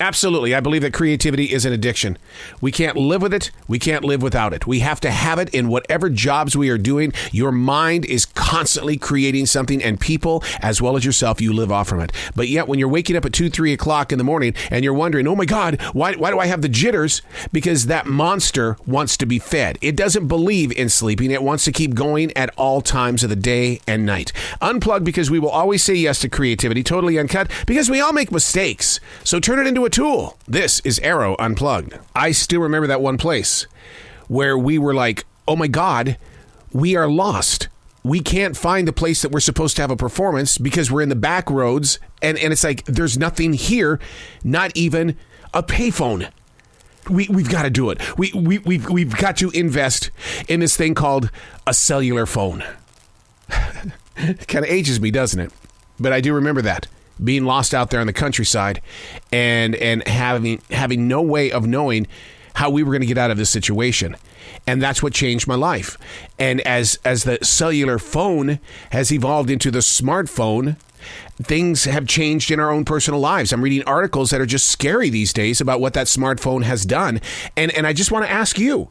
Absolutely. I believe that creativity is an addiction. We can't live with it. We can't live without it. We have to have it in whatever jobs we are doing. Your mind is constantly creating something, and people, as well as yourself, you live off from it. But yet, when you're waking up at 2, 3 o'clock in the morning and you're wondering, oh my God, why do I have the jitters? Because that monster wants to be fed. It doesn't believe in sleeping. It wants to keep going at all times of the day and night. Unplugged, because we will always say yes to creativity. Totally Uncut, because we all make mistakes. So turn it into a tool. This is Arroe Unplugged. I still remember that one place where we were like, oh my God, we are lost. We can't find the place that we're supposed to have a performance because we're in the back roads, and it's like there's nothing here, not even a payphone. We've got to do it. We've got to invest in this thing called a cellular phone. It kind of ages me, doesn't it? But I do remember that. Being lost out there in the countryside and having no way of knowing how we were going to get out of this situation. And that's what changed my life. And as the cellular phone has evolved into the smartphone, things have changed in our own personal lives. I'm reading articles that are just scary these days about what that smartphone has done. And I just want to ask you,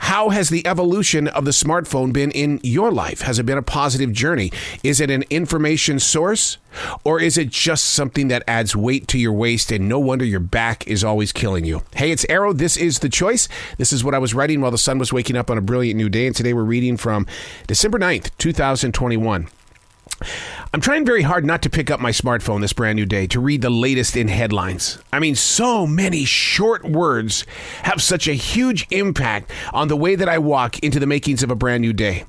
how has the evolution of the smartphone been in your life? Has it been a positive journey? Is it an information source? Or is it just something that adds weight to your waist and no wonder your back is always killing you? Hey, it's Arroe. This is The Choice. This is what I was writing while the sun was waking up on a brilliant new day. And today we're reading from December 9th, 2021. I'm trying very hard not to pick up my smartphone this brand new day to read the latest in headlines. I mean, so many short words have such a huge impact on the way that I walk into the makings of a brand new day.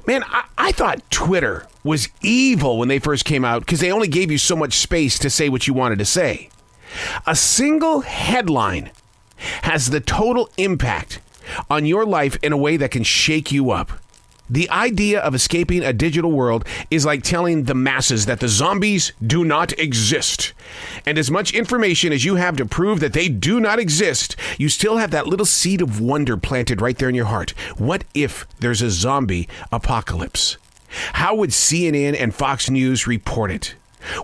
Man, I thought Twitter was evil when they first came out because they only gave you so much space to say what you wanted to say. A single headline has the total impact on your life in a way that can shake you up. The idea of escaping a digital world is like telling the masses that the zombies do not exist. And as much information as you have to prove that they do not exist, you still have that little seed of wonder planted right there in your heart. What if there's a zombie apocalypse? How would CNN and Fox News report it?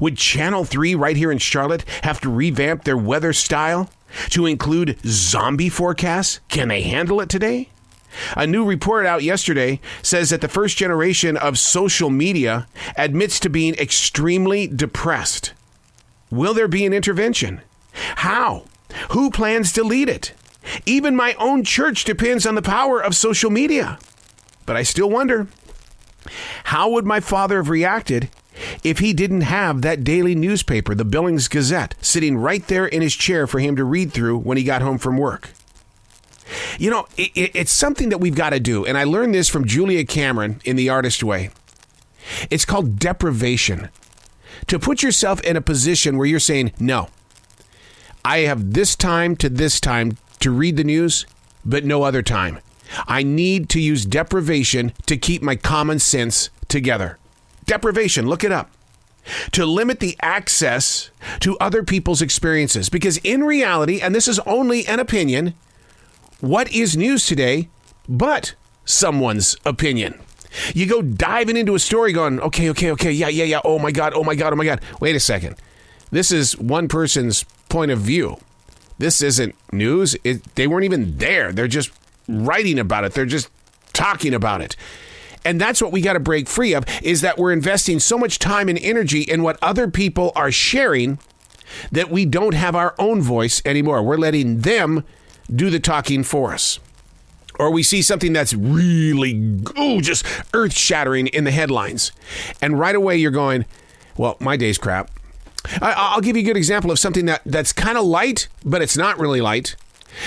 Would Channel 3 right here in Charlotte have to revamp their weather style to include zombie forecasts? Can they handle it today? A new report out yesterday says that the first generation of social media admits to being extremely depressed. Will there be an intervention? How? Who plans to lead it? Even my own church depends on the power of social media. But I still wonder, how would my father have reacted if he didn't have that daily newspaper, the Billings Gazette, sitting right there in his chair for him to read through when he got home from work? You know, it's something that we've got to do. And I learned this from Julia Cameron in The Artist Way. It's called deprivation. To put yourself in a position where you're saying, no, I have this time to read the news, but no other time. I need to use deprivation to keep my common sense together. Deprivation, look it up. To limit the access to other people's experiences. Because in reality, and this is only an opinion, what is news today but someone's opinion? You go diving into a story going, okay, yeah, oh my God. Wait a second. This is one person's point of view. This isn't news. They weren't even there. They're just writing about it. They're just talking about it. And that's what we got to break free of, is that we're investing so much time and energy in what other people are sharing that we don't have our own voice anymore. We're letting them do the talking for us. Or we see something that's really, just earth-shattering in the headlines. And right away you're going, well, my day's crap. I'll give you a good example of something that's kind of light, but it's not really light.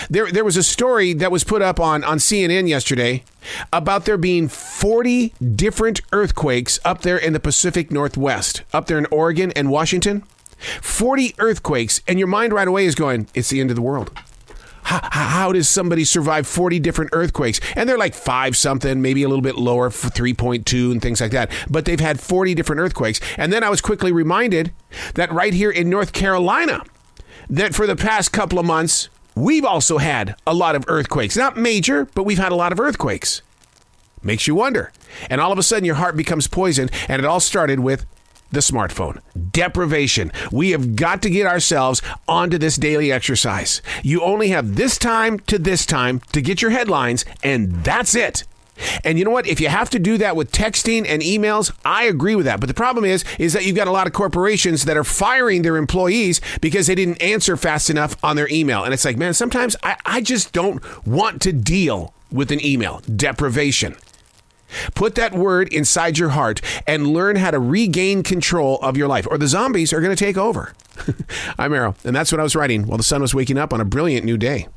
There was a story that was put up on CNN yesterday about there being 40 different earthquakes up there in the Pacific Northwest, up there in Oregon and Washington. 40 earthquakes, and your mind right away is going, it's the end of the world. How does somebody survive 40 different earthquakes? And they're like 5 something, maybe a little bit lower, 3.2 and things like that. But they've had 40 different earthquakes. And then I was quickly reminded that right here in North Carolina, that for the past couple of months, we've also had a lot of earthquakes. Not major, but we've had a lot of earthquakes. Makes you wonder. And all of a sudden, your heart becomes poisoned. And it all started with the smartphone. Deprivation. We have got to get ourselves onto this daily exercise. You only have this time to get your headlines, and that's it. And you know what? If you have to do that with texting and emails, I agree with that. But the problem is that you've got a lot of corporations that are firing their employees because they didn't answer fast enough on their email. And it's like, man, sometimes I just don't want to deal with an email. Deprivation. Put that word inside your heart and learn how to regain control of your life, or the zombies are going to take over. I'm Arroe, and that's what I was writing while the sun was waking up on a brilliant new day.